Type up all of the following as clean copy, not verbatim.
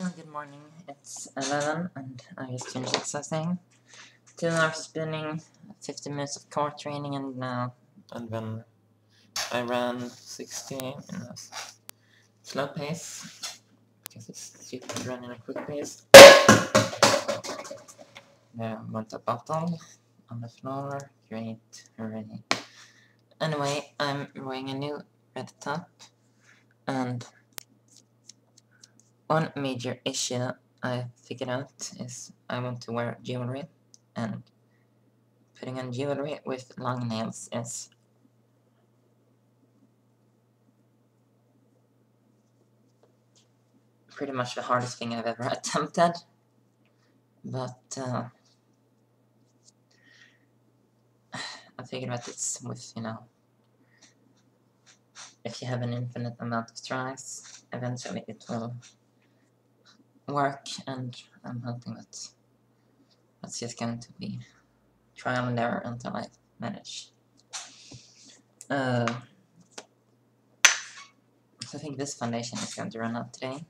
Good morning, it's 11 and I just finished exercising. 2 hours spinning, 50 minutes of core training and then I ran 60 in a slow pace because it's stupid to run in a quick pace. Want a bottle on the floor, great, hooray. Anyway, I'm wearing a new red top and one major issue I figured out is I want to wear jewelry, and putting on jewelry with long nails is pretty much the hardest thing I've ever attempted. But I figured that it's with, if you have an infinite amount of tries, eventually it will work, and I'm hoping that that's just going to be trial and error until I manage. So I think this foundation is going to run out today.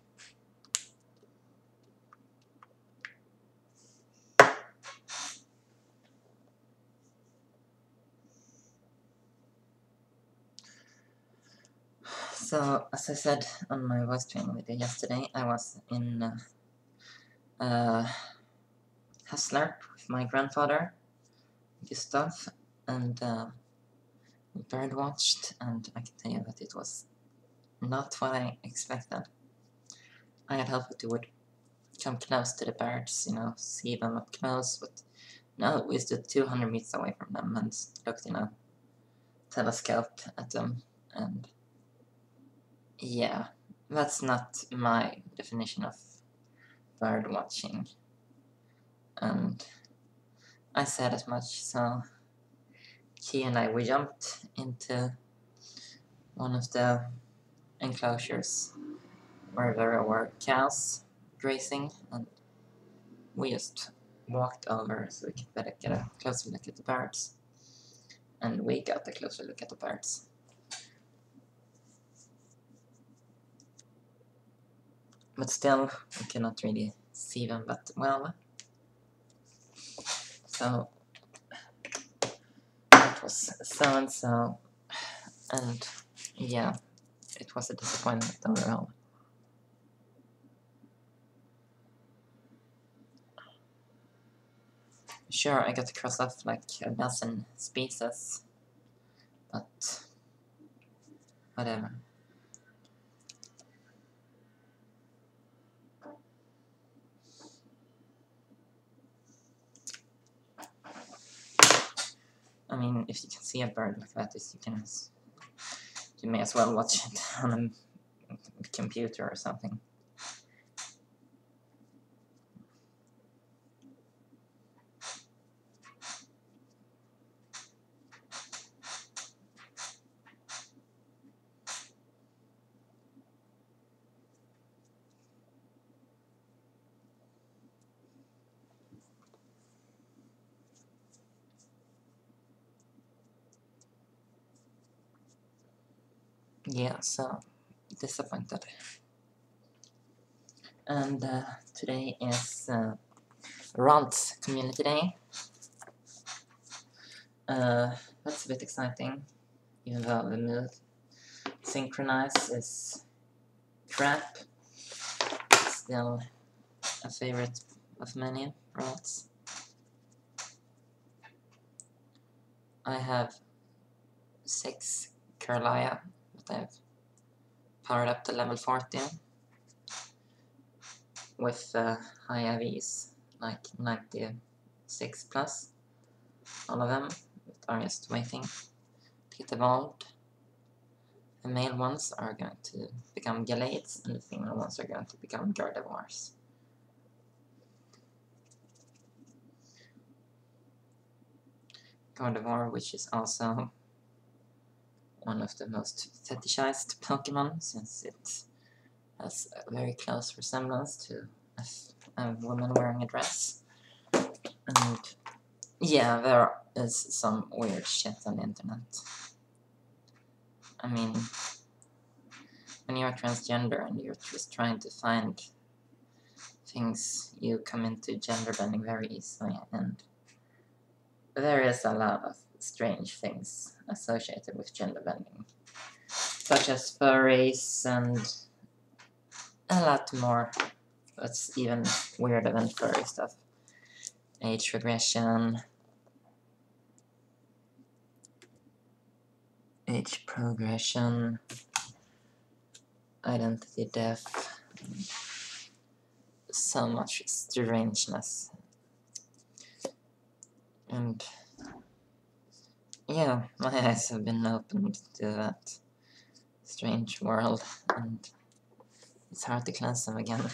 So, as I said on my voice training video yesterday, I was in Hässleholm with my grandfather, Gustav, and bird watched, and I can tell you that it was not what I expected. I had hoped that we would come close to the birds, see them up close, but no, we stood 200 meters away from them and looked, telescoped at them, and yeah, that's not my definition of bird watching. And I said as much, so Key and I, we jumped into one of the enclosures where there were cows grazing, and we just walked over so we could better get a closer look at the birds. And we got a closer look at the birds. But still, we cannot really see them that well. So, that was so-and-so, and yeah, it was a disappointment overall. Sure, I got to cross off like a dozen species, but whatever. I mean, if you can see a bird like that, you may as well watch it on a computer or something. Yeah, so disappointed. And today is Rod's Community Day. That's a bit exciting, even though the mood synchronize is crap. It's still a favorite of many rods. I have 6 Carlia that I've powered up to level 40 with high IVs, like 96 plus. All of them are just waiting to get evolved. The male ones are going to become Gallades, and the female ones are going to become Gardevoirs. Gardevoir, which is also one of the most fetishized Pokemon, since it has a very close resemblance to a woman wearing a dress. And yeah, there is some weird shit on the internet. I mean, when you're transgender and you're just trying to find things you come into gender bending very easily, and there is a lot of strange things associated with gender bending, such as furries and a lot more that's even weirder than furry stuff. Age regression, age progression, identity death, so much strangeness. And yeah, my eyes have been opened to that strange world, and it's hard to cleanse them again.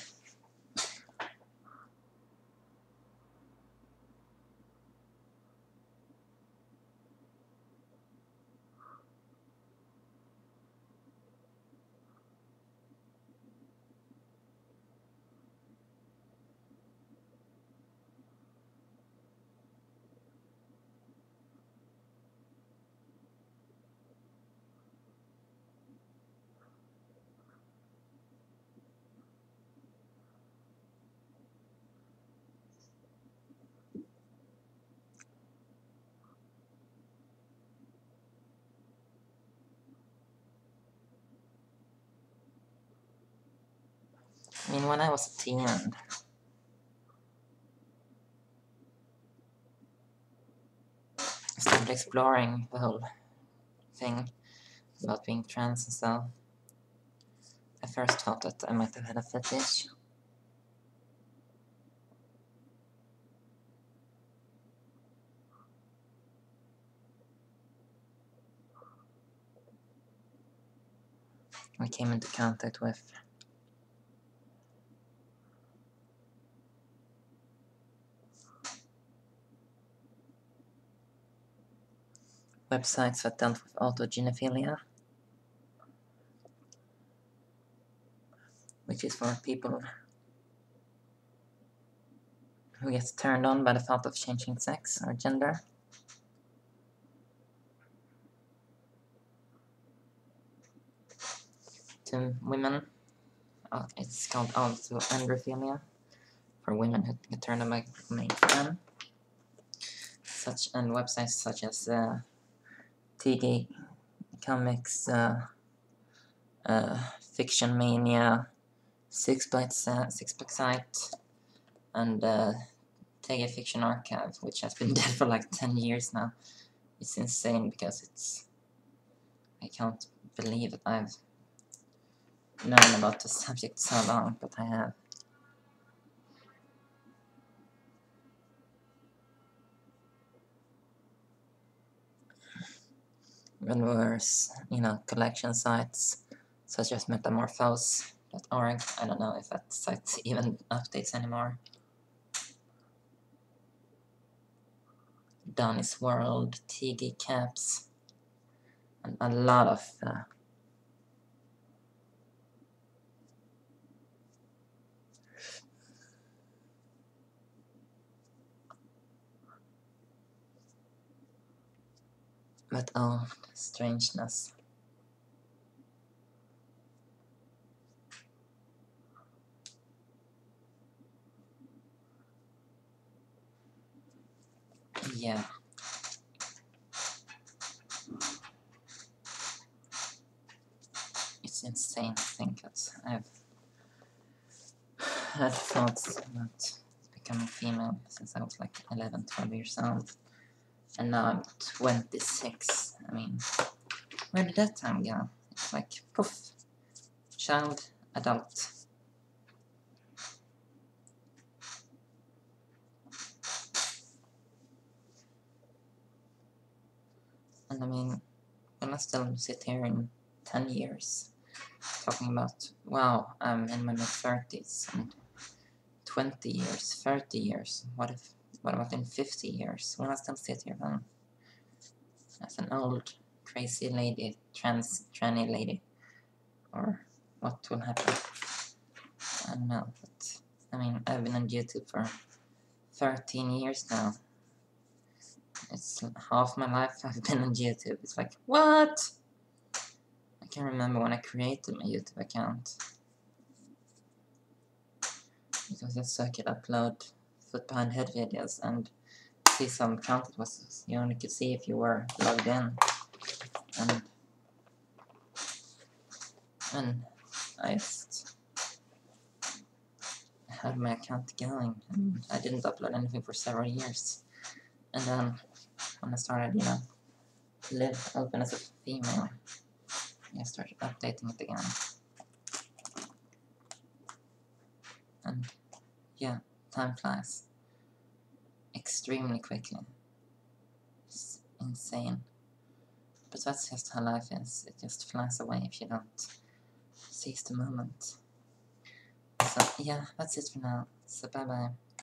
I mean, when I was a teen, I started exploring the whole thing about being trans and stuff. I first thought that I might have had a fetish. I came into contact with websites that dealt with autogenophilia, which is for people who get turned on by the thought of changing sex or gender. To women, it's called autoandrophilia, for women who get turned on by male men. And websites such as TG Comics, Fiction Mania, Six Pack Site, and TG Fiction Archive, which has been dead for like 10 years now. It's insane because I can't believe that I've known about the subject so long, but I have. And there's, collection sites such as metamorphose.org. I don't know if that site even updates anymore. Donny's World, TG Caps, and a lot of but oh, strangeness. Yeah. It's insane to think that I've had thoughts about becoming female since I was like 11, 12 years old. And now I'm 26. I mean, where did that time go? It's like, poof. Child, adult. And I mean, will I still sit here in 10 years talking about, wow, I'm in my mid-30s, and 20 years, 30 years, what about in 50 years? Will I still sit here then as an old, crazy lady, tranny lady? Or what will happen? I don't know, but I mean, I've been on YouTube for 13 years now. It's half my life I've been on YouTube. It's like, what? I can't remember when I created my YouTube account. It because just so I could upload foot behind head videos and see some content was you only could see if you were logged in. And I just had my account going, and I didn't upload anything for several years. And then when I started, live open as a female, I started updating it again. And yeah, time flies extremely quickly. It's insane. But that's just how life is. It just flies away if you don't seize the moment. So yeah, that's it for now. So bye bye.